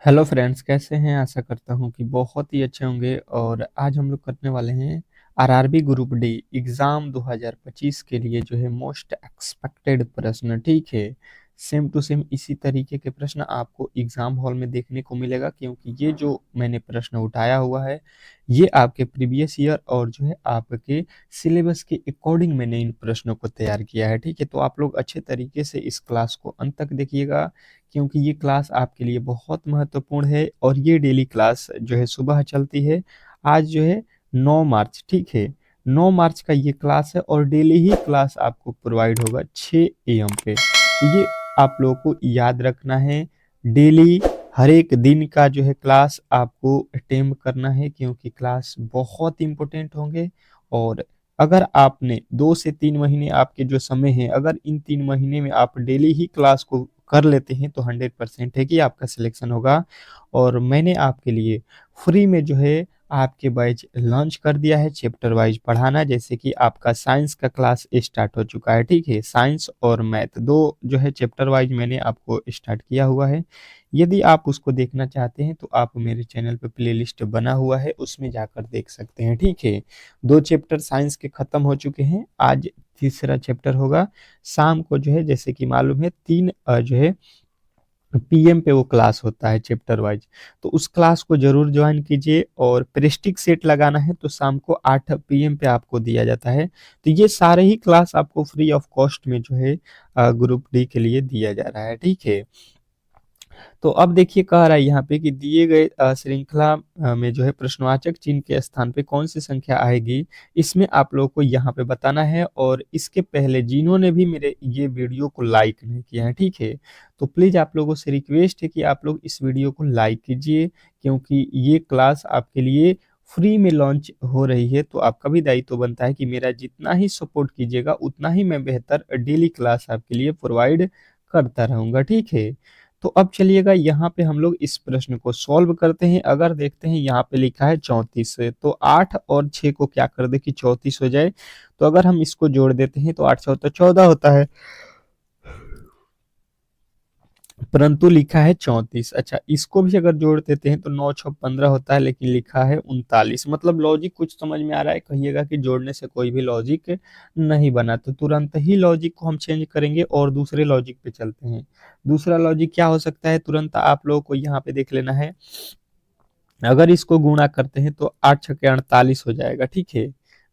Hello friends, कैसे हैं? आशा करता हूँ कि बहुत ही अच्छे होंगे। और आज हम लोग करने वाले हैं आरआरबी ग्रुप डी एग्ज़ाम 2025 के लिए जो है मोस्ट एक्सपेक्टेड प्रश्न। ठीक है, सेम टू सेम इसी तरीके के प्रश्न आपको एग्ज़ाम हॉल में देखने को मिलेगा, क्योंकि ये जो मैंने प्रश्न उठाया हुआ है ये आपके प्रीवियस ईयर और जो है आपके सिलेबस के अकॉर्डिंग मैंने इन प्रश्नों को तैयार किया है। ठीक है, तो आप लोग अच्छे तरीके से इस क्लास को अंत तक देखिएगा, क्योंकि ये क्लास आपके लिए बहुत महत्वपूर्ण है। और ये डेली क्लास जो है सुबह चलती है। आज जो है 9 मार्च, ठीक है, 9 मार्च का ये क्लास है और डेली ही क्लास आपको प्रोवाइड होगा 6 AM पे। ये आप लोगों को याद रखना है। डेली हर एक दिन का जो है क्लास आपको अटेम्प्ट करना है, क्योंकि क्लास बहुत इंपॉर्टेंट होंगे। और अगर आपने 2 से 3 महीने आपके जो समय है, अगर इन 3 महीने में आप डेली ही क्लास को कर लेते हैं तो 100% है कि आपका सिलेक्शन होगा। और मैंने आपके लिए फ्री में जो है आपके बैच लॉन्च कर दिया है चैप्टर वाइज पढ़ाना। जैसे कि आपका साइंस का क्लास स्टार्ट हो चुका है। ठीक है, साइंस और मैथ दो जो है चैप्टर वाइज मैंने आपको स्टार्ट किया हुआ है। यदि आप उसको देखना चाहते हैं तो आप मेरे चैनल पे प्लेलिस्ट बना हुआ है, उसमें जाकर देख सकते हैं। ठीक है, 2 चैप्टर साइंस के खत्म हो चुके हैं, आज तीसरा चैप्टर होगा। शाम को जो है जैसे कि मालूम है 3 जो है PM पे वो क्लास होता है चैप्टर वाइज। तो उस क्लास को जरूर ज्वाइन कीजिए। और प्रेस्टिक सेट लगाना है तो शाम को 8 PM पे आपको दिया जाता है। तो ये सारे ही क्लास आपको फ्री ऑफ कॉस्ट में जो है ग्रुप डी के लिए दिया जा रहा है। ठीक है, तो अब देखिए कह रहा है यहाँ पे कि दिए गए श्रृंखला में जो है प्रश्नवाचक चिन्ह के स्थान पे कौन सी संख्या आएगी, इसमें आप लोगों को यहाँ पे बताना है। और इसके पहले जिन्होंने भी मेरे ये वीडियो को लाइक नहीं किया है, ठीक है, तो प्लीज आप लोगों से रिक्वेस्ट है कि आप लोग इस वीडियो को लाइक कीजिए, क्योंकि ये क्लास आपके लिए फ्री में लॉन्च हो रही है। तो आपका भी दायित्व बनता है कि मेरा जितना ही सपोर्ट कीजिएगा उतना ही मैं बेहतर डेली क्लास आपके लिए प्रोवाइड करता रहूंगा। ठीक है, तो अब चलिएगा यहाँ पे हम लोग इस प्रश्न को सॉल्व करते हैं। अगर देखते हैं यहाँ पे लिखा है 34 से, तो 8 और 6 को क्या कर दे कि 34 हो जाए। तो अगर हम इसको जोड़ देते हैं तो 8 से होता 14 होता है, परंतु लिखा है 34। अच्छा, इसको भी अगर जोड़ देते हैं तो 9 6 15 होता है, लेकिन लिखा है 39। मतलब लॉजिक कुछ समझ में आ रहा है? कहिएगा कि जोड़ने से कोई भी लॉजिक नहीं बना, तो तुरंत ही लॉजिक को हम चेंज करेंगे और दूसरे लॉजिक पे चलते हैं। दूसरा लॉजिक क्या हो सकता है, तुरंत आप लोगों को यहाँ पे देख लेना है। अगर इसको गुणा करते हैं तो 8 छके 48 हो जाएगा। ठीक है,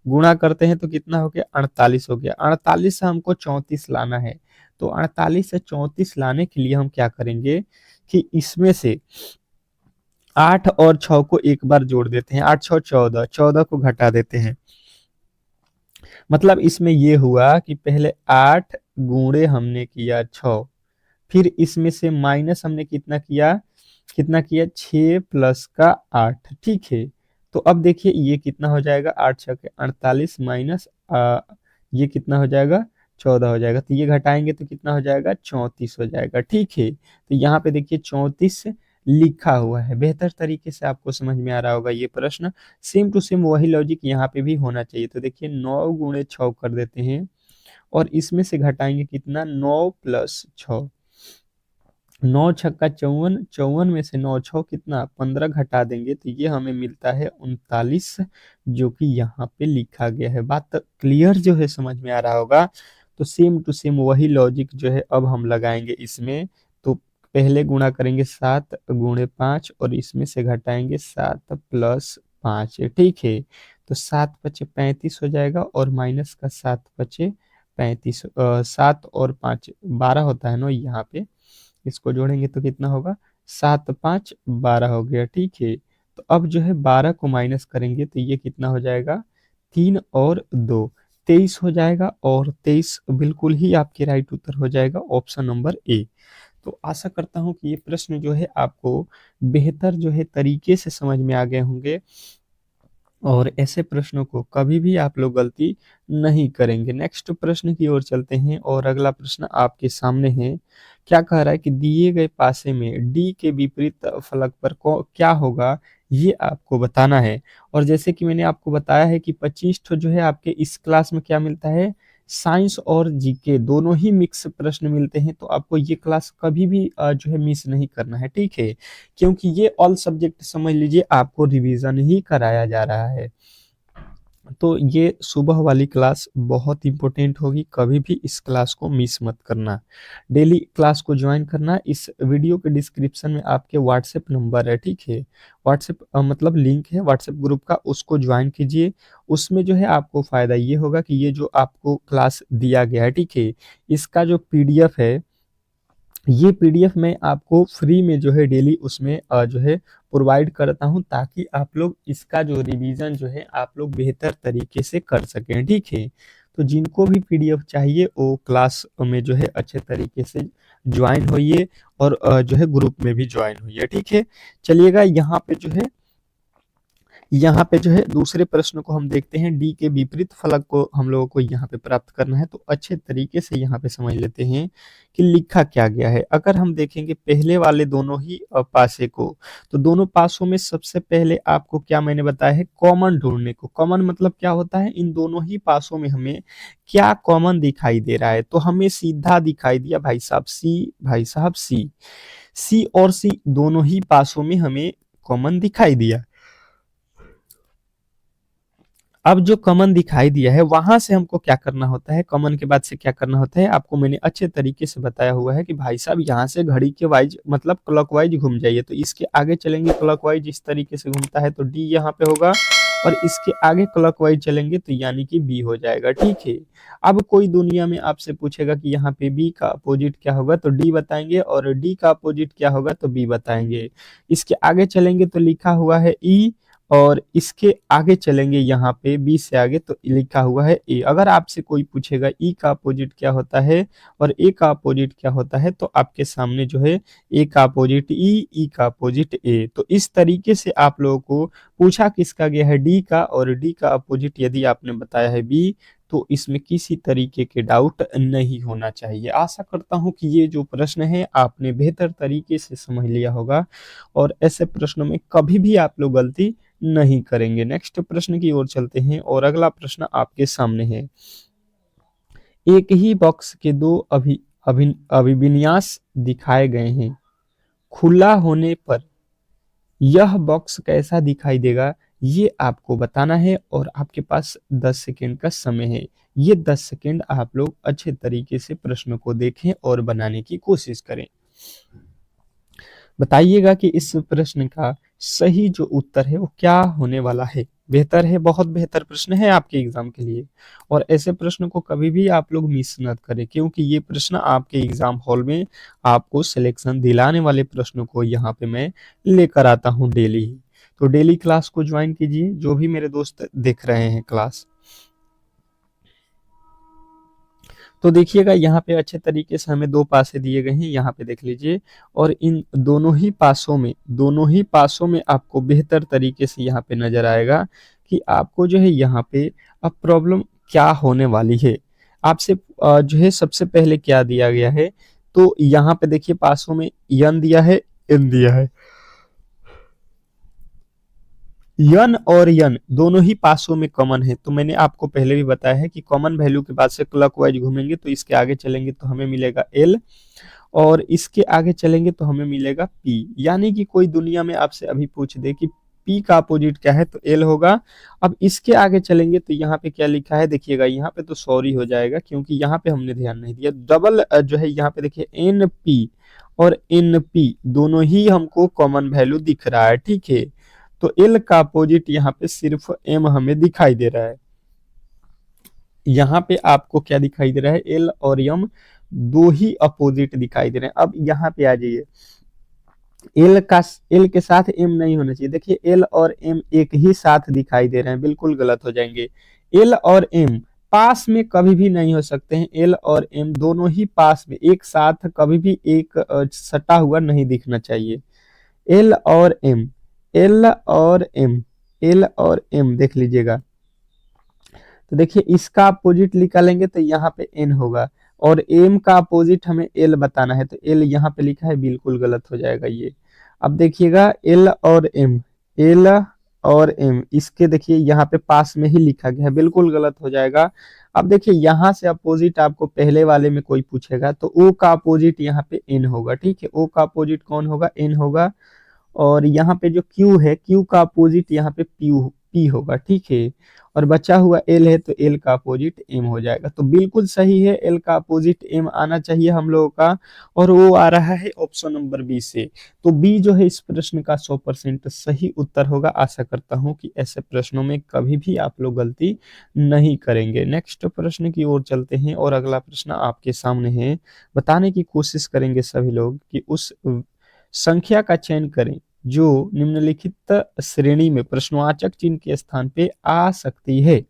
गुणा करते हैं तो कितना हो गया? 48 हो गया। 48 से हमको 34 लाना है। तो 48 से 34 लाने के लिए हम क्या करेंगे कि इसमें से 8 और 6 को एक बार जोड़ देते हैं। 8 6 14, 14 को घटा देते हैं। मतलब इसमें ये हुआ कि पहले 8 गुणे हमने किया 6, फिर इसमें से माइनस हमने कितना किया, कितना किया 6 प्लस का 8। ठीक है, तो अब देखिए ये कितना हो जाएगा, 8 छके 48 माइनस ये कितना हो जाएगा, 14 हो जाएगा। तो ये घटाएंगे तो कितना हो जाएगा, 34 हो जाएगा। ठीक है, तो यहाँ पे देखिए 34 लिखा हुआ है। बेहतर तरीके से आपको समझ में आ रहा होगा ये प्रश्न। सेम टू सेम वही लॉजिक यहाँ पे भी होना चाहिए। तो देखिए 9 गुणे 6 कर देते हैं और इसमें से घटाएंगे कितना, 9 प्लस 6, 9 छक्का 54, 54 में से 9 छः कितना 15 घटा देंगे तो ये हमें मिलता है 39, जो कि यहाँ पे लिखा गया है। बात क्लियर जो है समझ में आ रहा होगा। तो सेम टू सेम वही लॉजिक जो है अब हम लगाएंगे इसमें। तो पहले गुणा करेंगे 7 गुणे 5 और इसमें से घटाएंगे 7 प्लस 5। ठीक है, तो 7 पचे 35 हो जाएगा और माइनस का 7 पचे 35, 7 और 5 12 होता है ना यहाँ पे। इसको जोड़ेंगे तो कितना होगा, 7 5 12 हो गया। ठीक है, तो अब जो है 12 को माइनस करेंगे तो ये कितना हो जाएगा, 3 और 2 23 हो जाएगा। और 23 बिल्कुल ही आपके राइट उत्तर हो जाएगा, ऑप्शन नंबर ए। तो आशा करता हूँ कि ये प्रश्न जो है आपको बेहतर जो है तरीके से समझ में आ गए होंगे और ऐसे प्रश्नों को कभी भी आप लोग गलती नहीं करेंगे। नेक्स्ट प्रश्न की ओर चलते हैं और अगला प्रश्न आपके सामने है। क्या कह रहा है कि दिए गए पासे में डी के विपरीत फलक पर क्या होगा, ये आपको बताना है। और जैसे कि मैंने आपको बताया है कि 25 ठो जो है आपके इस क्लास में क्या मिलता है, साइंस और जीके दोनों ही मिक्स प्रश्न मिलते हैं, तो आपको ये क्लास कभी भी जो है मिस नहीं करना है, ठीक है? क्योंकि ये ऑल सब्जेक्ट समझ लीजिए आपको रिवीजन ही कराया जा रहा है। तो ये सुबह वाली क्लास बहुत इंपॉर्टेंट होगी, कभी भी इस क्लास को मिस मत करना। डेली क्लास को ज्वाइन करना। इस वीडियो के डिस्क्रिप्शन में आपके व्हाट्सएप नंबर है, ठीक है? व्हाट्सएप मतलब लिंक है व्हाट्सएप ग्रुप का, उसको ज्वाइन कीजिए। उसमें जो है आपको फ़ायदा ये होगा कि ये जो आपको क्लास दिया गया है, ठीक है? इसका जो पीडीएफ है, ये पीडीएफ मैं आपको फ्री में जो है डेली उसमें जो है प्रोवाइड करता हूँ, ताकि आप लोग इसका जो रिवीजन जो है आप लोग बेहतर तरीके से कर सकें, ठीक है? तो जिनको भी पीडीएफ चाहिए वो क्लास में जो है अच्छे तरीके से ज्वाइन होइए, और जो है ग्रुप में भी ज्वाइन होइए, ठीक है? चलिएगा यहाँ पे जो है दूसरे प्रश्न को हम देखते हैं। डी के विपरीत फलक को हम लोगों को यहाँ पे प्राप्त करना है, तो अच्छे तरीके से यहाँ पे समझ लेते हैं कि लिखा क्या गया है। अगर हम देखेंगे पहले वाले दोनों ही पासे को, तो दोनों पासों में सबसे पहले आपको क्या मैंने बताया है, कॉमन ढूंढने को। कॉमन मतलब क्या होता है, इन दोनों ही पासों में हमें क्या कॉमन दिखाई दे रहा है, तो हमें सीधा दिखाई दिया भाई साहब सी, भाई साहब सी। सी और सी दोनों ही पासों में हमें कॉमन दिखाई दिया। अब जो कॉमन दिखाई दिया है वहां से हमको क्या करना होता है, कॉमन के बाद से क्या करना होता है, आपको मैंने अच्छे तरीके से बताया हुआ है कि भाई साहब यहाँ से घड़ी के वाइज मतलब क्लॉकवाइज घूम जाइए, तो इसके आगे चलेंगे क्लॉकवाइज इस तरीके से घूमता है, तो डी यहाँ पे होगा, और इसके आगे क्लॉकवाइज चलेंगे तो यानी कि बी हो जाएगा, ठीक है? अब कोई दुनिया में आपसे पूछेगा कि यहाँ पे बी का अपोजिट क्या होगा, तो डी बताएंगे, और डी का अपोजिट क्या होगा तो बी बताएंगे। इसके आगे चलेंगे तो लिखा हुआ है ई, और इसके आगे चलेंगे यहाँ पे बी से आगे तो लिखा हुआ है ए। अगर आपसे कोई पूछेगा ई का अपोजिट क्या होता है और ए का अपोजिट क्या होता है, तो आपके सामने जो है ए का अपोजिट ई का अपोजिट ए। तो इस तरीके से आप लोगों को पूछा किसका गया है, डी का, और डी का अपोजिट यदि आपने बताया है बी, तो इसमें किसी तरीके के डाउट नहीं होना चाहिए। आशा करता हूं कि ये जो प्रश्न है आपने बेहतर तरीके से समझ लिया होगा, और ऐसे प्रश्नों में कभी भी आप लोग गलती नहीं करेंगे। नेक्स्ट प्रश्न की ओर चलते हैं, और अगला प्रश्न आपके सामने है। एक ही बॉक्स के दो अभिविन्यास दिखाए गए हैं। खुला होने पर यह बॉक्स कैसा दिखाई देगा, ये आपको बताना है, और आपके पास 10 सेकेंड का समय है। ये 10 सेकेंड आप लोग अच्छे तरीके से प्रश्न को देखें और बनाने की कोशिश करें। बताइएगा कि इस प्रश्न का सही जो उत्तर है वो क्या होने वाला है। बेहतर है, बहुत बेहतर प्रश्न है आपके एग्जाम के लिए, और ऐसे प्रश्न को कभी भी आप लोग मिस न करें, क्योंकि ये प्रश्न आपके एग्जाम हॉल में आपको सिलेक्शन दिलाने वाले प्रश्नों को यहाँ पे मैं लेकर आता हूँ डेली ही। तो डेली क्लास को ज्वाइन कीजिए, जो भी मेरे दोस्त देख रहे हैं क्लास। तो देखिएगा यहाँ पे अच्छे तरीके से हमें दो पासे दिए गए हैं, यहाँ पे देख लीजिए, और इन दोनों ही पासों में आपको बेहतर तरीके से यहाँ पे नजर आएगा कि आपको जो है यहाँ पे अब प्रॉब्लम क्या होने वाली है। आपसे जो है सबसे पहले क्या दिया गया है, तो यहाँ पे देखिए पासों में यन दिया है, एन दिया है। यन और यन दोनों ही पासों में कॉमन है, तो मैंने आपको पहले भी बताया है कि कॉमन वैल्यू के बाद से क्लॉकवाइज घूमेंगे तो इसके आगे चलेंगे तो हमें मिलेगा एल, और इसके आगे चलेंगे तो हमें मिलेगा पी। यानी कि कोई दुनिया में आपसे अभी पूछ दे कि पी का अपोजिट क्या है, तो एल होगा। अब इसके आगे चलेंगे तो यहाँ पे क्या लिखा है देखिएगा, यहाँ पे तो सॉरी हो जाएगा क्योंकि यहाँ पे हमने ध्यान नहीं दिया। डबल जो है यहाँ पे देखिए एन पी और एन पी दोनों ही हमको कॉमन वैल्यू दिख रहा है, ठीक है? तो एल का अपोजिट यहाँ पे सिर्फ एम हमें दिखाई दे रहा है। यहाँ पे आपको क्या दिखाई दे रहा है, एल और एम दो ही अपोजिट दिखाई दे रहे हैं। अब यहाँ पे आ जाइए, एल के साथ एम नहीं होना चाहिए। देखिए एल और एम एक ही साथ दिखाई दे रहे हैं, बिल्कुल गलत हो जाएंगे। एल और एम पास में कभी भी नहीं हो सकते हैं। एल और एम दोनों ही पास में एक साथ कभी भी एक सटा हुआ नहीं दिखना चाहिए। एल और एम, एल और एम, एल और एम देख लीजिएगा। तो देखिए इसका अपोजिट निकालेंगे तो यहाँ पे एन होगा, और एम का अपोजिट हमें एल बताना है, तो एल यहाँ पे लिखा है, बिल्कुल गलत हो जाएगा ये। अब देखिएगा एल और एम, एल और एम, इसके देखिए यहाँ पे पास में ही लिखा गया है, बिल्कुल गलत हो जाएगा। अब देखिए यहाँ से अपोजिट आपको पहले वाले में कोई पूछेगा तो ओ का अपोजिट यहाँ पे एन होगा, ठीक है। ओ का अपोजिट कौन होगा? एन होगा। और यहाँ पे जो क्यू है, क्यू का अपोजिट यहाँ पे पी होगा, ठीक है। और बचा हुआ एल है तो एल का अपोजिट एम हो जाएगा। तो बिल्कुल सही है, एल का अपोजिट एम आना चाहिए हम लोगों का। और वो आ रहा है ऑप्शन नंबर बी से। तो बी जो है इस प्रश्न का 100% सही उत्तर होगा। आशा करता हूं कि ऐसे प्रश्नों में कभी भी आप लोग गलती नहीं करेंगे। नेक्स्ट प्रश्न की ओर चलते हैं और अगला प्रश्न आपके सामने है। बताने की कोशिश करेंगे सभी लोग कि उस संख्या का चयन करें जो निम्नलिखित श्रेणी में प्रश्नवाचक चिन्ह के स्थान पे आ सकती है।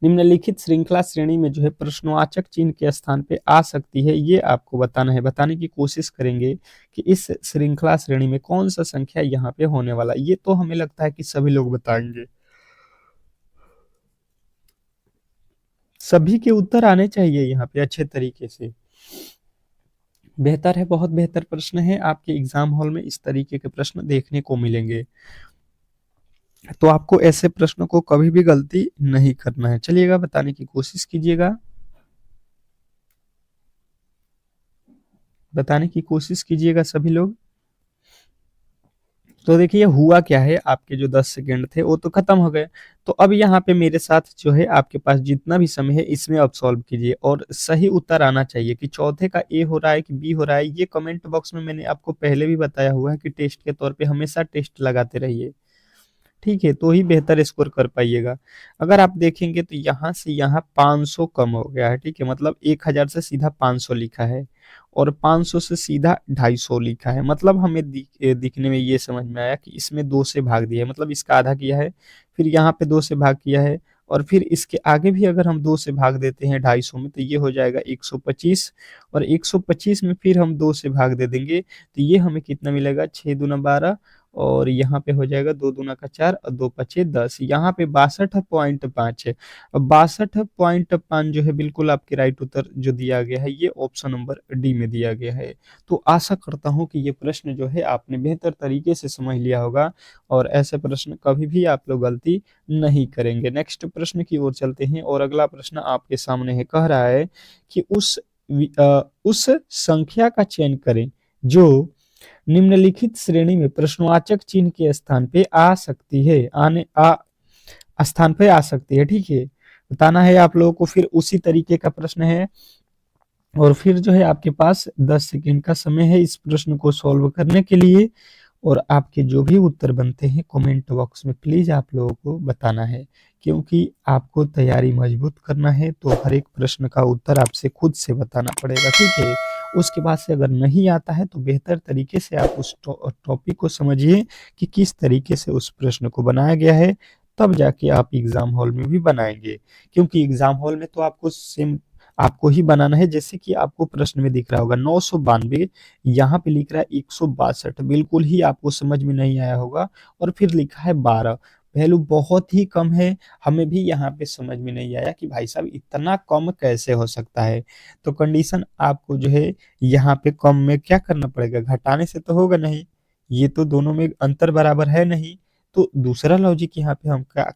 निम्नलिखित श्रृंखला श्रेणी में जो है प्रश्नवाचक चिन्ह के स्थान पे आ सकती है, ये आपको बताना है। बताने की कोशिश करेंगे कि इस श्रृंखला श्रेणी में कौन सा संख्या यहाँ पे होने वाला है। ये तो हमें लगता है कि सभी लोग बताएंगे, सभी के उत्तर आने चाहिए यहाँ पे अच्छे तरीके से। बेहतर है, बहुत बेहतर प्रश्न है। आपके एग्जाम हॉल में इस तरीके के प्रश्न देखने को मिलेंगे, तो आपको ऐसे प्रश्नों को कभी भी गलती नहीं करना है। चलिएगा, बताने की कोशिश कीजिएगा, बताने की कोशिश कीजिएगा सभी लोग। तो देखिए हुआ क्या है, आपके जो 10 सेकंड थे वो तो खत्म हो गए। तो अब यहाँ पे मेरे साथ जो है आपके पास जितना भी समय है इसमें अब सॉल्व कीजिए और सही उत्तर आना चाहिए कि चौथे का ए हो रहा है कि बी हो रहा है। ये कमेंट बॉक्स में मैंने आपको पहले भी बताया हुआ है कि टेस्ट के तौर पे हमेशा टेस्ट लगाते रहिए, ठीक है, तो ही बेहतर स्कोर कर पाइएगा। अगर आप देखेंगे तो यहाँ से यहाँ 500 कम हो गया है, ठीक है, मतलब 1000 से सीधा 500 लिखा है और 500 से सीधा 250 लिखा है। मतलब हमें दिखने में ये समझ में आया कि इसमें 2 से भाग दिया है, मतलब इसका आधा किया है, फिर यहाँ पे 2 से भाग किया है, और फिर इसके आगे भी अगर हम 2 से भाग देते हैं 250 में तो ये हो जाएगा 125, और 125 में फिर हम 2 से भाग दे देंगे तो ये हमें कितना मिलेगा? 6 दूना 12, और यहाँ पे हो जाएगा 2 दूना का 4 और 2 पचे 10। यहाँ पे 62.5 है। अब 62.5 जो है बिल्कुल आपके राइट उत्तर जो दिया गया है ये ऑप्शन नंबर डी में दिया गया है। तो आशा करता हूँ कि ये प्रश्न जो है आपने बेहतर तरीके से समझ लिया होगा और ऐसे प्रश्न कभी भी आप लोग गलती नहीं करेंगे। नेक्स्ट प्रश्न की ओर चलते हैं और अगला प्रश्न आपके सामने है। कह रहा है कि उस संख्या का चयन करें जो निम्नलिखित श्रेणी में प्रश्नवाचक चिन्ह के स्थान पे आ सकती है, स्थान पे आ सकती है, ठीक है। बताना है आप लोगों को। फिर उसी तरीके का प्रश्न है और फिर जो है आपके पास 10 सेकंड का समय है इस प्रश्न को सॉल्व करने के लिए, और आपके जो भी उत्तर बनते हैं कमेंट बॉक्स में प्लीज आप लोगों को बताना है, क्योंकि आपको तैयारी मजबूत करना है तो हर एक प्रश्न का उत्तर आपसे खुद से बताना पड़ेगा, ठीक है। उसके बाद से अगर नहीं आता है तो बेहतर तरीके से आप उस टॉपिक को समझिए कि किस तरीके से उस प्रश्न को बनाया गया है, तब जाके आप एग्जाम हॉल में भी बनाएंगे। क्योंकि एग्जाम हॉल में तो आपको सेम आपको ही बनाना है। जैसे कि आपको प्रश्न में दिख रहा होगा 992, यहाँ पे लिख रहा है 162, बिल्कुल ही आपको समझ में नहीं आया होगा। और फिर लिखा है 12, वैल्यू बहुत ही कम है। हमें भी यहाँ पे समझ में नहीं आया कि भाई साहब इतना कम कैसे हो सकता है। तो कंडीशन आपको जो है यहाँ पे कम में क्या करना पड़ेगा? घटाने से तो होगा नहीं, ये तो दोनों में अंतर बराबर है नहीं। तो दूसरा लॉजिक यहाँ पे हम क्या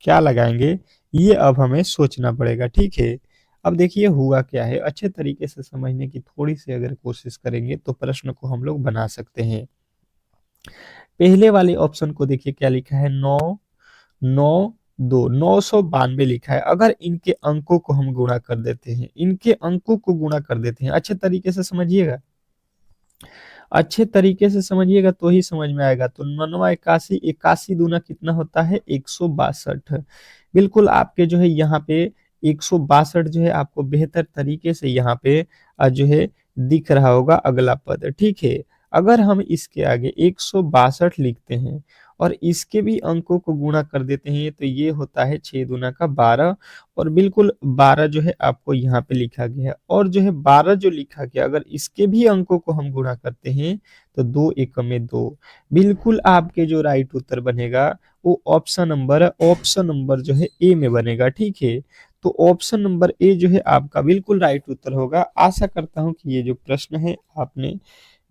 क्या लगाएंगे, ये अब हमें सोचना पड़ेगा, ठीक है। अब देखिए हुआ क्या है, अच्छे तरीके से समझने की थोड़ी सी अगर कोशिश करेंगे तो प्रश्न को हम लोग बना सकते हैं। पहले वाले ऑप्शन को देखिए क्या लिखा है, 992 लिखा है। अगर इनके अंकों को हम गुणा कर देते हैं, इनके अंकों को गुणा कर देते हैं, अच्छे तरीके से समझिएगा, अच्छे तरीके से समझिएगा तो ही समझ में आएगा। तो 991, 81 दूना कितना होता है? 162। बिल्कुल आपके जो है यहाँ पे 162 जो है आपको बेहतर तरीके से यहाँ पे जो है दिख रहा होगा अगला पद, ठीक है। अगर हम इसके आगे 162 लिखते हैं और इसके भी अंकों को गुणा कर देते हैं तो ये होता है 6 दूना का 12, और बिल्कुल 12 जो है आपको यहाँ पे लिखा गया है। और जो है 12 जो लिखा गया अगर इसके भी अंकों को हम गुणा करते हैं तो 2 एकम में 2, बिल्कुल आपके जो राइट उत्तर बनेगा वो ऑप्शन नंबर जो है ए में बनेगा, ठीक है। तो ऑप्शन नंबर ए जो है आपका बिल्कुल राइट उत्तर होगा। आशा करता हूं कि ये जो प्रश्न है आपने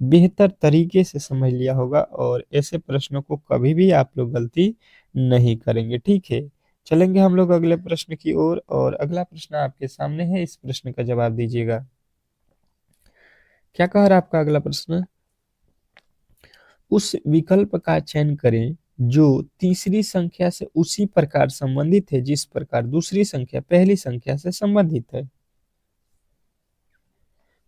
बेहतर तरीके से समझ लिया होगा और ऐसे प्रश्नों को कभी भी आप लोग गलती नहीं करेंगे, ठीक है। चलेंगे हम लोग अगले प्रश्न की ओर और अगला प्रश्न आपके सामने है, इस प्रश्न का जवाब दीजिएगा। क्या कह रहा है आपका अगला प्रश्न? उस विकल्प का चयन करें जो तीसरी संख्या से उसी प्रकार संबंधित है जिस प्रकार दूसरी संख्या पहली संख्या से संबंधित है।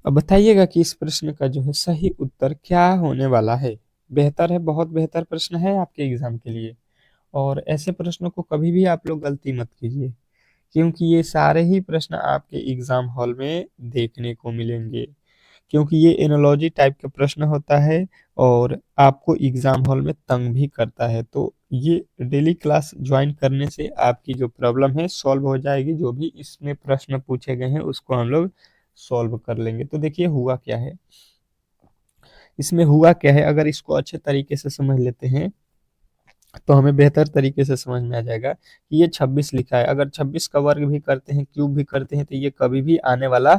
अब बताइएगा कि इस प्रश्न का जो है सही उत्तर क्या होने वाला है। बेहतर है, बहुत बेहतर प्रश्न है आपके एग्जाम के लिए। और ऐसे प्रश्नों को कभी भी आप लोग गलती मत कीजिए, क्योंकि ये सारे ही प्रश्न आपके एग्जाम हॉल में देखने को मिलेंगे, क्योंकि ये एनालॉजी टाइप का प्रश्न होता है और आपको एग्जाम हॉल में तंग भी करता है। तो ये डेली क्लास ज्वाइन करने से आपकी जो प्रॉब्लम है सॉल्व हो जाएगी, जो भी इसमें प्रश्न पूछे गए हैं उसको हम लोग सॉल्व कर लेंगे। तो देखिए हुआ क्या है, इसमें हुआ क्या है, अगर इसको अच्छे तरीके से समझ लेते हैं तो हमें बेहतर तरीके से समझ में आ जाएगा कि ये 26 लिखा है। अगर 26 का वर्ग भी करते हैं, क्यूब भी करते हैं, तो ये कभी भी आने वाला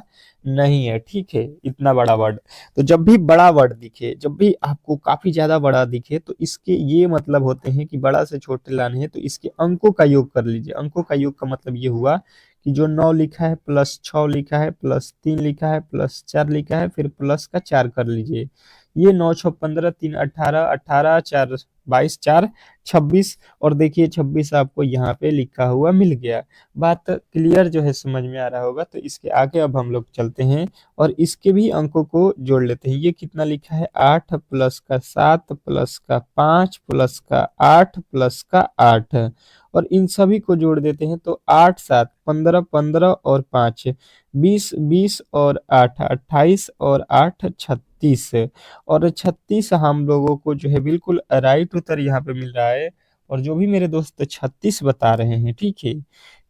नहीं है, ठीक है, इतना बड़ा वर्ड। तो जब भी बड़ा वर्ड दिखे, जब भी आपको काफी ज्यादा बड़ा दिखे, तो इसके ये मतलब होते हैं कि बड़ा से छोटे लाने हैं, तो इसके अंकों का योग कर लीजिए। अंकों का योग का मतलब ये हुआ कि जो 9 लिखा है प्लस 6 लिखा है प्लस 3 लिखा है प्लस 4 लिखा है, फिर प्लस का 4 कर लीजिए। ये 9 6 15 3 18, 18 4 22, 4 26, और देखिए 26 आपको यहाँ पे लिखा हुआ मिल गया। बात क्लियर जो है समझ में आ रहा होगा। तो इसके आगे अब हम लोग चलते हैं और इसके भी अंकों को जोड़ लेते हैं। ये कितना लिखा है, 8 प्लस का 7 प्लस का 5 प्लस का 8 प्लस का 8, और इन सभी को जोड़ देते हैं तो 8 7 15, 15 और 5 20, 20 और 8 28 और 8 36, और 36 हम लोगों को जो है बिल्कुल राइट उत्तर यहाँ पे मिल रहा है। और जो भी मेरे दोस्त 36 बता रहे हैं, ठीक है,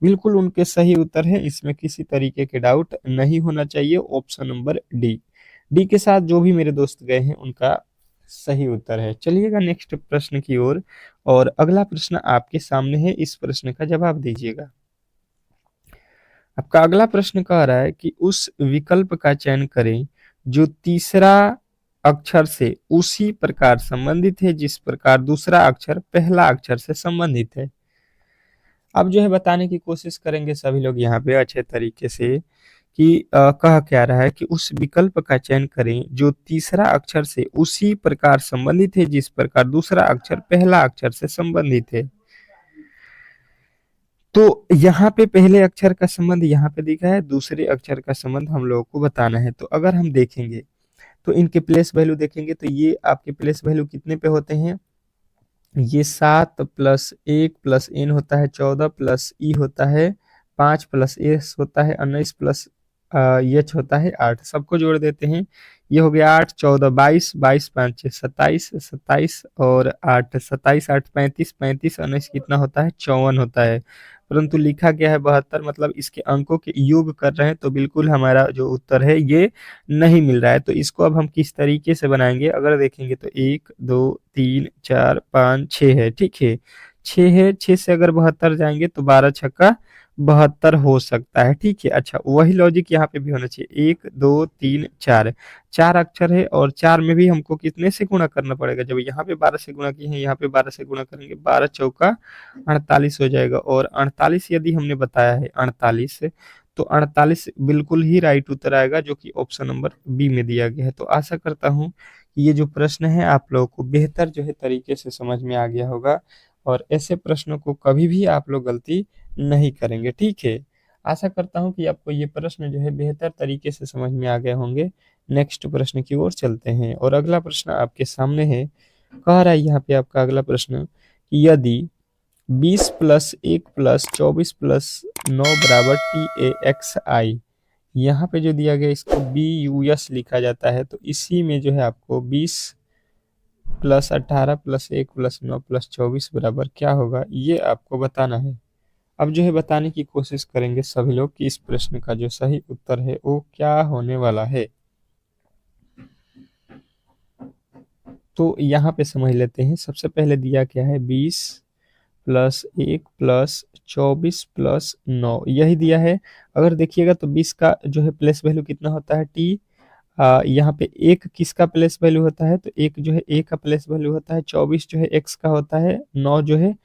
बिल्कुल उनके सही उत्तर है, इसमें किसी तरीके के डाउट नहीं होना चाहिए। ऑप्शन नंबर डी, डी के साथ जो भी मेरे दोस्त गए हैं उनका सही उत्तर है। चलिएगा नेक्स्ट प्रश्न की ओर, और अगला प्रश्न आपके सामने है, इस प्रश्न का जवाब दीजिएगा। आपका अगला प्रश्न कह रहा है कि उस विकल्प का चयन करें जो तीसरा अक्षर से उसी प्रकार संबंधित है जिस प्रकार दूसरा अक्षर पहला अक्षर से संबंधित है। अब जो है बताने की कोशिश करेंगे सभी लोग यहाँ पे अच्छे तरीके से कि कह क्या रहा है कि उस विकल्प का चयन करें जो तीसरा अक्षर से उसी प्रकार संबंधित है जिस प्रकार दूसरा अक्षर पहला अक्षर से संबंधित है। तो यहाँ पे पहले अक्षर का संबंध यहाँ पे दिखा है, दूसरे अक्षर का संबंध हम लोगों को बताना है। तो अगर हम देखेंगे तो इनके प्लेस वैल्यू देखेंगे तो ये आपके प्लेस वैल्यू कितने पे होते हैं, ये 7 प्लस 1 प्लस एन होता है 14 प्लस ई होता है 5 प्लस एस होता है 19 प्लस एच होता है 8, सबको जोड़ देते हैं। ये हो गया 8 14 22, 22 5 6 27, 27 और 8 27 8 35, 35 19 कितना होता है, 54 होता है। परंतु लिखा गया है 72, मतलब इसके अंकों के योग कर रहे हैं तो बिल्कुल हमारा जो उत्तर है ये नहीं मिल रहा है। तो इसको अब हम किस तरीके से बनाएंगे, अगर देखेंगे तो 1 2 3 4 5 6 है, ठीक है, 6 है, 6 से अगर 72 जाएंगे तो 12 छक्का 72 हो सकता है, ठीक है। अच्छा, वही लॉजिक यहाँ पे भी होना चाहिए, 1 2 3 4, 4 अक्षर है और 4 में भी हमको कितने से गुणा करना पड़ेगा, जब यहाँ पे 12 से गुणा किए हैं यहाँ पे 12 से गुणा करेंगे, 12 चौका 48 हो जाएगा। और 48 यदि हमने बताया है 48, तो 48 बिल्कुल ही राइट उत्तर आएगा, जो कि ऑप्शन नंबर बी में दिया गया है। तो आशा करता हूँ कि ये जो प्रश्न है आप लोगों को बेहतर जो है तरीके से समझ में आ गया होगा, और ऐसे प्रश्नों को कभी भी आप लोग गलती नहीं करेंगे, ठीक है। आशा करता हूँ कि आपको ये प्रश्न जो है बेहतर तरीके से समझ में आ गए होंगे। नेक्स्ट प्रश्न की ओर चलते हैं और अगला प्रश्न आपके सामने है। कह रहा है यहाँ पे आपका अगला प्रश्न कि यदि 20 प्लस 1 प्लस 24 प्लस 9 बराबर टी ए एक्स आई, यहाँ पे जो दिया गया इसको बी यू एस लिखा जाता है। तो इसी में जो है आपको 20 प्लस 18 प्लस 1 प्लस 9 प्लस 24 बराबर क्या होगा, ये आपको बताना है। अब जो है बताने की कोशिश करेंगे सभी लोग कि इस प्रश्न का जो सही उत्तर है वो क्या होने वाला है। तो यहाँ पे समझ लेते हैं, सबसे पहले दिया क्या है, 20 प्लस 1 प्लस 24 प्लस 9, यही दिया है। अगर देखिएगा तो 20 का जो है प्लेस वैल्यू कितना होता है, टी यहाँ पे एक किसका प्लेस वैल्यू होता है, तो एक जो है ए का प्लेस वैल्यू होता है, 24 जो है एक्स का होता है, 9 जो है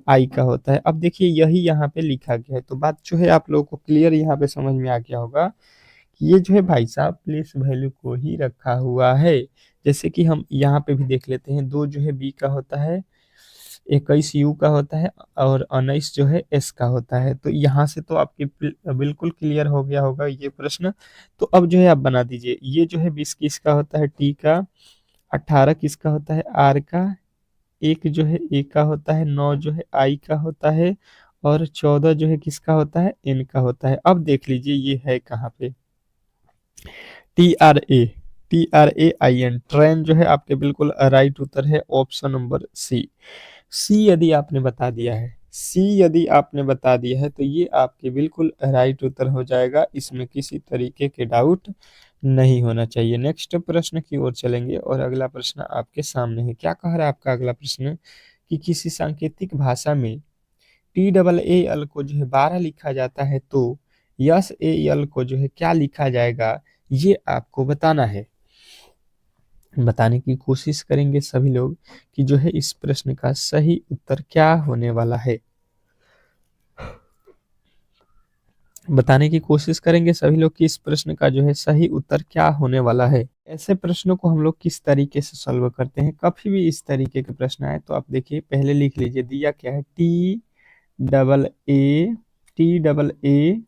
आई का होता है। अब देखिए यही यहाँ पे लिखा गया है, तो बात जो है आप लोगों को क्लियर यहाँ पे समझ में आ गया होगा कि ये जो है भाई साहब प्लेस वैल्यू को ही रखा हुआ है। जैसे कि हम यहाँ पे भी देख लेते हैं, 2 जो है बी का होता है, 21 यू का होता है और 19 जो है एस का होता है। तो यहाँ से तो आपके बिल्कुल क्लियर हो गया होगा ये प्रश्न। तो अब जो है आप बना दीजिए, ये जो है 20 किसका होता है, टी का, 18 किसका होता है, आर का, एक जो है ए का होता है, 9 जो है आई का होता है और 14 जो है किसका होता है, एन का होता है। अब देख लीजिए ये है कहाँ पे, T R A, T R A I N, train जो है आपके बिल्कुल राइट उत्तर है ऑप्शन नंबर सी। सी यदि आपने बता दिया है, सी यदि आपने बता दिया है तो ये आपके बिल्कुल राइट उत्तर हो जाएगा, इसमें किसी तरीके के डाउट नहीं होना चाहिए। नेक्स्ट प्रश्न की ओर चलेंगे और अगला प्रश्न आपके सामने है। क्या कह रहा है आपका अगला प्रश्न कि किसी सांकेतिक भाषा में टी डबल ए एल को जो है 12 लिखा जाता है तो यस ए एल को जो है क्या लिखा जाएगा, ये आपको बताना है। बताने की कोशिश करेंगे सभी लोग कि जो है इस प्रश्न का सही उत्तर क्या होने वाला है। बताने की कोशिश करेंगे सभी लोग कि इस प्रश्न का जो है सही उत्तर क्या होने वाला है। ऐसे प्रश्नों को हम लोग किस तरीके से सॉल्व करते हैं, कभी भी इस तरीके के प्रश्न आए तो आप देखिए पहले लिख लीजिए, दिया क्या है, double A T double A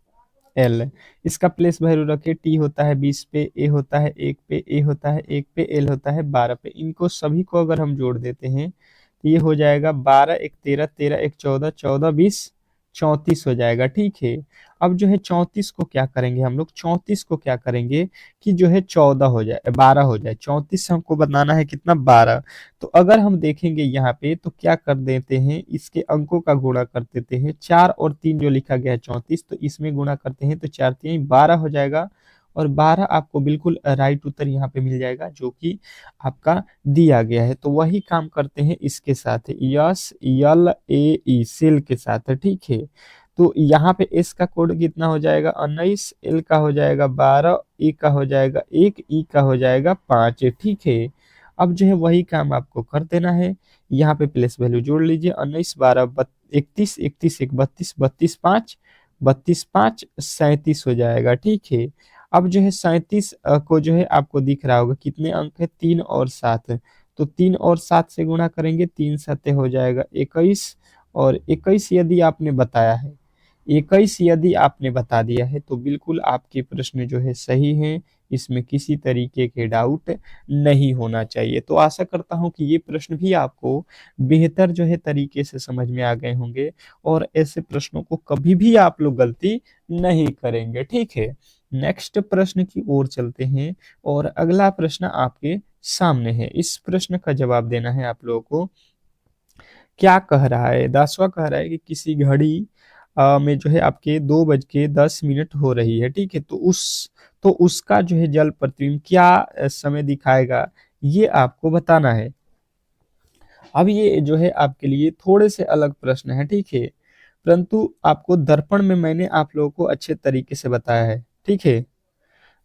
L, इसका प्लेस वैल्यू रखे, टी होता है 20 पे, ए होता है 1 पे, ए होता है 1 पे, एल होता है 12 पे। इनको सभी को अगर हम जोड़ देते हैं तो ये हो जाएगा 12 एक 13, 13 एक 14, 14 20 34 हो जाएगा। ठीक है, अब जो है 34 को क्या करेंगे हम लोग, 34 को क्या करेंगे कि जो है 14 हो जाए, 12 हो जाए, 34 से हमको बनाना है कितना, 12। तो अगर हम देखेंगे यहाँ पे तो क्या कर देते हैं, इसके अंकों का गुणा कर देते हैं, 4 और 3 जो लिखा गया है 34, तो इसमें गुणा करते हैं तो 4 3 12 हो जाएगा और 12 आपको बिल्कुल राइट उत्तर यहाँ पे मिल जाएगा जो कि आपका दिया गया है। तो वही काम करते हैं इसके साथ, यस यल ए ई सेल के साथ। ठीक है, तो यहाँ पे एस का कोड कितना हो जाएगा, 19, एल का हो जाएगा 12, ए का हो जाएगा 1, ई का हो जाएगा 5। ठीक है, अब जो है वही काम आपको कर देना है, यहाँ पे प्लेस वैल्यू जोड़ लीजिए, 19 12 31, 31 1 32, 32 5, 32 5 37 हो जाएगा। ठीक है, अब जो है 37 को जो है आपको दिख रहा होगा कितने अंक है, 3 और 7, तो 3 और 7 से गुणा करेंगे, 3 सते हो जाएगा 21, और 21 यदि आपने बताया है, 21 यदि आपने बता दिया है तो बिल्कुल आपके प्रश्न जो है सही हैं, इसमें किसी तरीके के डाउट नहीं होना चाहिए। तो आशा करता हूं कि ये प्रश्न भी आपको बेहतर जो है तरीके से समझ में आ गए होंगे और ऐसे प्रश्नों को कभी भी आप लोग गलती नहीं करेंगे। ठीक है, नेक्स्ट प्रश्न की ओर चलते हैं और अगला प्रश्न आपके सामने है। इस प्रश्न का जवाब देना है आप लोगों को। क्या कह रहा है, 10वां कह रहा है कि किसी घड़ी में जो है आपके 2:10 हो रही है। ठीक है, तो उसका जो है जल प्रतिबिंब क्या समय दिखाएगा, ये आपको बताना है। अब ये जो है आपके लिए थोड़े से अलग प्रश्न है। ठीक है, परंतु आपको दर्पण में मैंने आप लोगों को अच्छे तरीके से बताया है। ठीक है,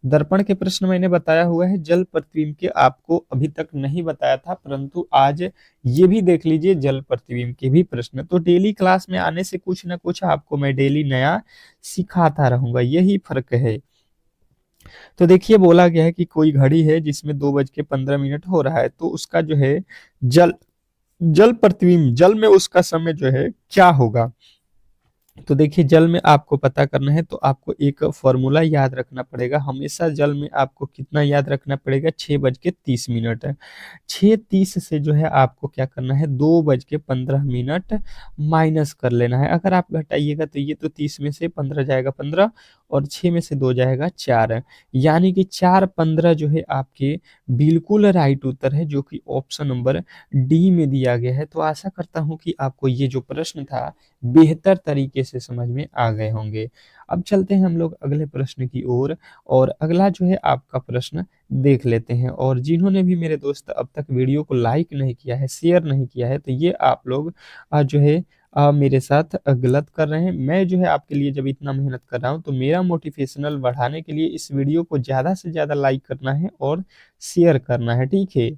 दर्पण के प्रश्न मैंने बताया हुआ है, जल प्रतिबिंब के आपको अभी तक नहीं बताया था, परंतु आज ये भी देख लीजिए जल प्रतिबिंब के भी प्रश्न। तो डेली क्लास में आने से कुछ ना कुछ आपको मैं डेली नया सिखाता रहूंगा, यही फर्क है। तो देखिए बोला गया है कि कोई घड़ी है जिसमें 2:15 हो रहा है, तो उसका जो है जल जल प्रतिबिंब, जल में उसका समय जो है क्या होगा। तो देखिए जल में आपको पता करना है तो आपको एक फॉर्मूला याद रखना पड़ेगा, हमेशा जल में आपको कितना याद रखना पड़ेगा, 6:30 है। 6:30 से जो है आपको क्या करना है, 2:15 माइनस कर लेना है। अगर आप घटाइएगा तो ये तो 30 में से 15 जाएगा 15 और 6 में से 2 जाएगा 4, यानी कि 4:15 जो है आपके बिल्कुल राइट उत्तर है, जो कि ऑप्शन नंबर डी में दिया गया है। तो आशा करता हूँ कि आपको ये जो प्रश्न था बेहतर तरीके से समझ में आ गए होंगे। अब चलते हैं हम लोग अगले प्रश्न की ओर और अगला जो है आपका प्रश्न देख लेते हैं। और जिन्होंने भी मेरे दोस्त अब तक वीडियो को लाइक नहीं किया है, शेयर नहीं किया है, तो ये आप लोग जो है मेरे साथ गलत कर रहे हैं। मैं जो है आपके लिए जब इतना मेहनत कर रहा हूँ तो मेरा मोटिवेशनल बढ़ाने के लिए इस वीडियो को ज़्यादा से ज़्यादा लाइक करना है और शेयर करना है, ठीक है।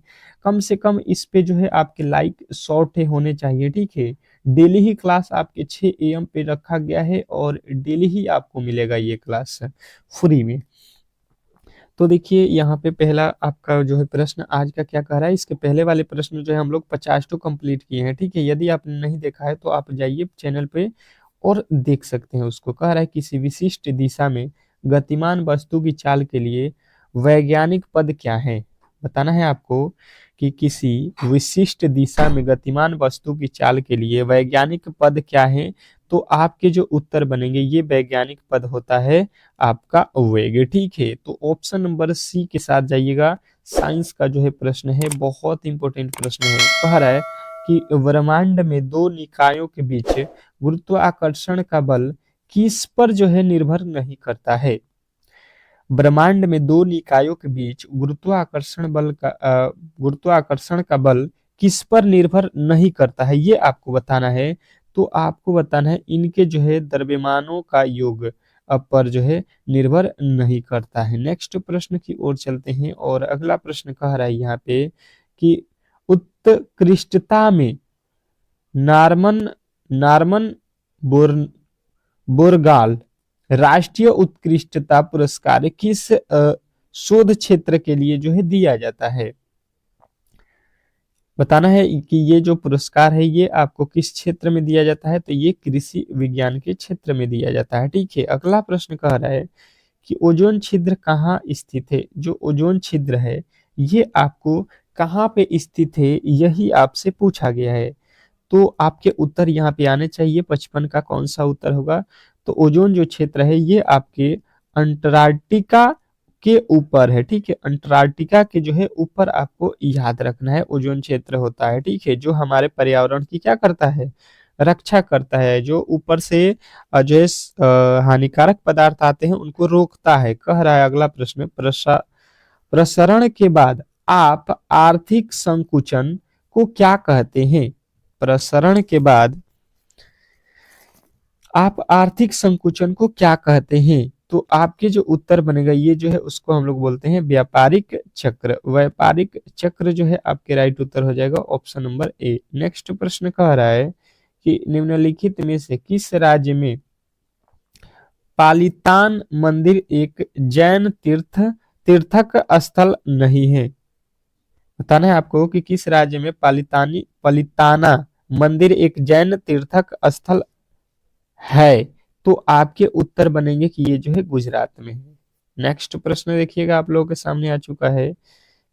कम से कम इस पे जो है आपके लाइक 100 होने चाहिए, ठीक है। डेली ही क्लास आपके 6 AM पे रखा गया है और डेली ही आपको मिलेगा ये क्लास फ्री में। तो देखिए यहाँ पे पहला आपका जो है प्रश्न आज का क्या कह रहा है, इसके पहले वाले प्रश्न जो है हम लोग 50 तो कंप्लीट किए हैं, ठीक है। यदि आपने नहीं देखा है तो आप जाइए चैनल पे और देख सकते हैं उसको। कह रहा है किसी विशिष्ट दिशा में गतिमान वस्तु की चाल के लिए वैज्ञानिक पद क्या है। बताना है आपको कि किसी विशिष्ट दिशा में गतिमान वस्तु की चाल के लिए वैज्ञानिक पद क्या है। तो आपके जो उत्तर बनेंगे ये वैज्ञानिक पद होता है आपका वेग, ठीक है। तो ऑप्शन नंबर सी के साथ जाइएगा। साइंस का जो है प्रश्न है, बहुत इंपॉर्टेंट प्रश्न है। कह रहा है कि ब्रह्मांड में दो निकायों के बीच गुरुत्वाकर्षण का बल किस पर जो है निर्भर नहीं करता है। ब्रह्मांड में दो निकायों के बीच गुरुत्वाकर्षण का बल किस पर निर्भर नहीं करता है, ये आपको बताना है। तो आपको बताना है इनके जो है द्रव्यमानों का योग पर जो है निर्भर नहीं करता है। नेक्स्ट प्रश्न की ओर चलते हैं और अगला प्रश्न कह रहा है यहाँ पे कि उत्कृष्टता में नार्मन नार्मन बोर बोरगाल राष्ट्रीय उत्कृष्टता पुरस्कार किस शोध क्षेत्र के लिए जो है दिया जाता है। बताना है कि ये जो पुरस्कार है ये आपको किस क्षेत्र में दिया जाता है। तो ये कृषि विज्ञान के क्षेत्र में दिया जाता है, ठीक है। अगला प्रश्न कह रहा है कि ओजोन छिद्र कहाँ स्थित है। जो ओजोन छिद्र है ये आपको कहाँ पे स्थित है यही आपसे पूछा गया है। तो आपके उत्तर यहाँ पे आने चाहिए। 55 का कौन सा उत्तर होगा। तो ओजोन जो क्षेत्र है ये आपके अंटार्कटिका के ऊपर है, ठीक है। अंटार्कटिका के जो है ऊपर आपको याद रखना है ओजोन क्षेत्र होता है, ठीक है। जो हमारे पर्यावरण की क्या करता है, रक्षा करता है। जो ऊपर से जो है हानिकारक पदार्थ आते हैं उनको रोकता है। कह रहा है अगला प्रश्न, प्रसरण के बाद आप आर्थिक संकुचन को क्या कहते हैं। प्रसरण के बाद आप आर्थिक संकुचन को क्या कहते हैं। तो आपके जो उत्तर बनेगा ये जो है उसको हम लोग बोलते हैं व्यापारिक चक्र। व्यापारिक चक्र जो है आपके राइट उत्तर हो जाएगा ऑप्शन नंबर ए। नेक्स्ट प्रश्न कह रहा है कि निम्नलिखित में से किस राज्य में पालितान मंदिर एक जैन तीर्थक स्थल नहीं है। बताना है आपको कि किस राज्य में पालिताना मंदिर एक जैन तीर्थक स्थल है। तो आपके उत्तर बनेंगे कि ये जो है गुजरात में है। नेक्स्ट प्रश्न देखिएगा आप लोगों के सामने आ चुका है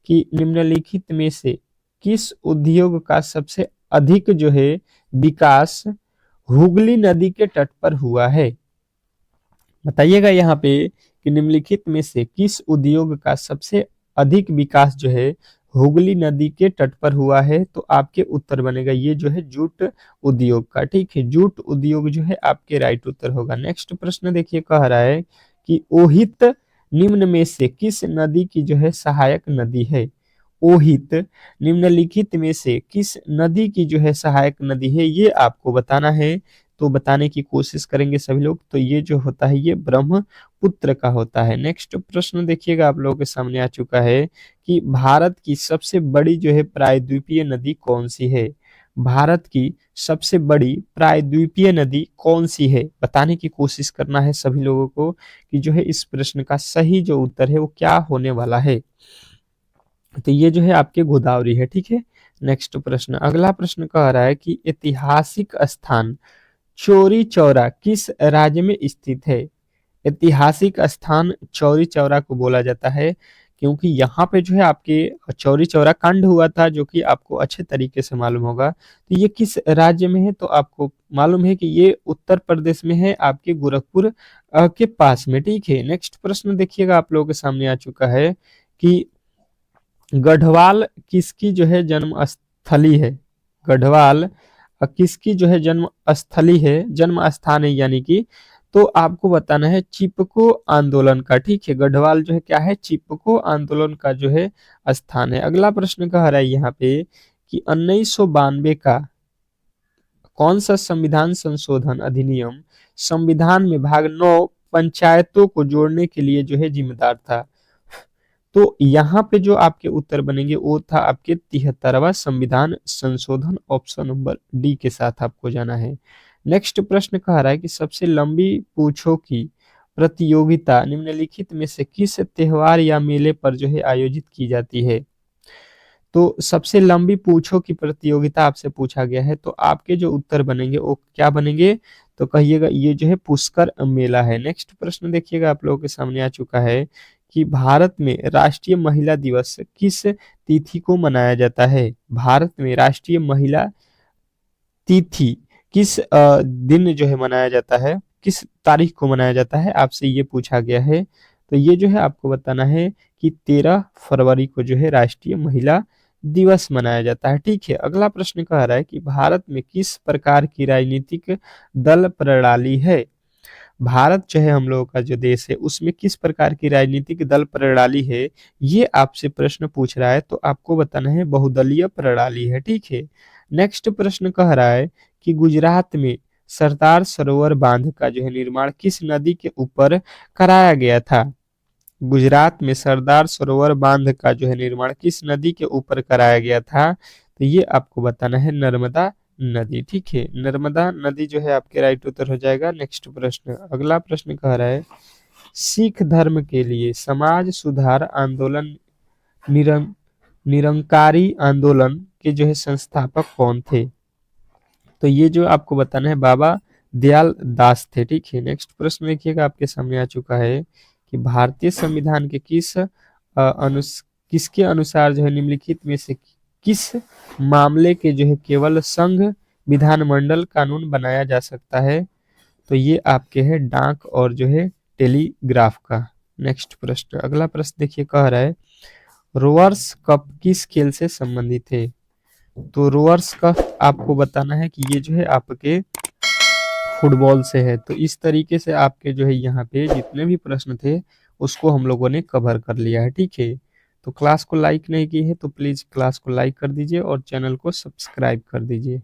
कि निम्नलिखित में से किस उद्योग का सबसे अधिक जो है विकास हुगली नदी के तट पर हुआ है। बताइएगा यहाँ पे कि निम्नलिखित में से किस उद्योग का सबसे अधिक विकास जो है हुगली नदी के तट पर हुआ है। तो आपके उत्तर बनेगा ये जो है जूट उद्योग का, ठीक है। जूट उद्योग जो है आपके राइट उत्तर होगा। नेक्स्ट प्रश्न देखिए कह रहा है कि ओहित निम्न में से किस नदी की जो है सहायक नदी है। ओहित निम्नलिखित में से किस नदी की जो है सहायक नदी है ये आपको बताना है। तो बताने की कोशिश करेंगे सभी लोग। तो ये जो होता है ये ब्रह्मपुत्र का होता है। नेक्स्ट प्रश्न देखिएगा आप लोगों के सामने आ चुका है कि भारत की सबसे बड़ी जो है प्रायद्वीपीय नदी कौन सी है। भारत की सबसे बड़ी प्रायद्वीपीय नदी कौन सी है बताने की कोशिश करना है सभी लोगों को कि जो है इस प्रश्न का सही जो उत्तर है वो क्या होने वाला है। तो ये जो है आपके गोदावरी है, ठीक है। नेक्स्ट प्रश्न, अगला प्रश्न कह रहा है कि ऐतिहासिक स्थान चौरी चौरा किस राज्य में स्थित है। ऐतिहासिक स्थान चौरी चौरा को बोला जाता है क्योंकि यहाँ पे जो है आपके चौरी चौरा कांड हुआ था जो कि आपको अच्छे तरीके से मालूम होगा। तो ये किस राज्य में है तो आपको मालूम है कि ये उत्तर प्रदेश में है आपके गोरखपुर के पास में, ठीक है। नेक्स्ट प्रश्न देखिएगा आप लोगों के सामने आ चुका है कि गढ़वाल किसकी जो है जन्म स्थली है। गढ़वाल किसकी जो है जन्म स्थली है, जन्म स्थान है यानी कि। तो आपको बताना है चिपको आंदोलन का, ठीक है। गढ़वाल जो है क्या है, चिपको आंदोलन का जो है स्थान है। अगला प्रश्न कह रहा है यहाँ पे कि 1992 कौन सा संविधान संशोधन अधिनियम संविधान में भाग 9 पंचायतों को जोड़ने के लिए जो है जिम्मेदार था? तो यहाँ पे जो आपके उत्तर बनेंगे वो था आपके 73वां संविधान संशोधन, ऑप्शन नंबर डी के साथ आपको जाना है। नेक्स्ट प्रश्न कह रहा है कि सबसे लंबी पूछो की प्रतियोगिता निम्नलिखित में से किस त्योहार या मेले पर जो है आयोजित की जाती है? तो सबसे लंबी पूछो की प्रतियोगिता आपसे पूछा गया है, तो आपके जो उत्तर बनेंगे वो क्या बनेंगे? तो कहिएगा ये जो है पुष्कर मेला है। नेक्स्ट प्रश्न देखिएगा आप लोगों के सामने आ चुका है कि भारत में राष्ट्रीय महिला दिवस किस तिथि को मनाया जाता है? भारत में राष्ट्रीय महिला तिथि किस दिन जो है मनाया जाता है, किस तारीख को मनाया जाता है, आपसे ये पूछा गया है। तो ये जो है आपको बताना है कि 13 फरवरी को जो है राष्ट्रीय महिला दिवस मनाया जाता है। ठीक है, अगला प्रश्न कह रहा है कि भारत में किस प्रकार की राजनीतिक दल प्रणाली है? भारत जो है हम लोगों का जो देश है उसमें किस प्रकार की राजनीतिक दल प्रणाली है, ये आपसे प्रश्न पूछ रहा है, तो आपको बताना है बहुदलीय प्रणाली है। ठीक है, नेक्स्ट प्रश्न कह रहा है कि गुजरात में सरदार सरोवर बांध का जो है निर्माण किस नदी के ऊपर कराया गया था? गुजरात में सरदार सरोवर बांध का जो है निर्माण किस नदी के ऊपर कराया गया था? तो ये आपको बताना है नर्मदा नदी। ठीक है, नर्मदा नदी जो है आपके राइट उत्तर हो जाएगा। नेक्स्ट प्रश्न, अगला प्रश्न कह रहा है सिख धर्म के लिए समाज सुधार आंदोलन निरंकारी आंदोलन के जो है संस्थापक कौन थे? तो ये जो आपको बताना है बाबा दयाल दास थे। ठीक है, नेक्स्ट प्रश्न देखिएगा आपके सामने आ चुका है कि भारतीय संविधान के किसके अनुसार जो है निम्नलिखित में से किस मामले के जो है केवल संघ विधानमंडल कानून बनाया जा सकता है? तो ये आपके है डाक और जो है टेलीग्राफ का। नेक्स्ट प्रश्न, अगला प्रश्न देखिए कह रहा है रोवर्स कप किस खेल से संबंधित है? तो रोवर्स कप आपको बताना है कि ये जो है आपके फुटबॉल से है। तो इस तरीके से आपके जो है यहाँ पे जितने भी प्रश्न थे उसको हम लोगों ने कवर कर लिया है। ठीक है, तो क्लास को लाइक नहीं की है तो प्लीज क्लास को लाइक कर दीजिए और चैनल को सब्सक्राइब कर दीजिए।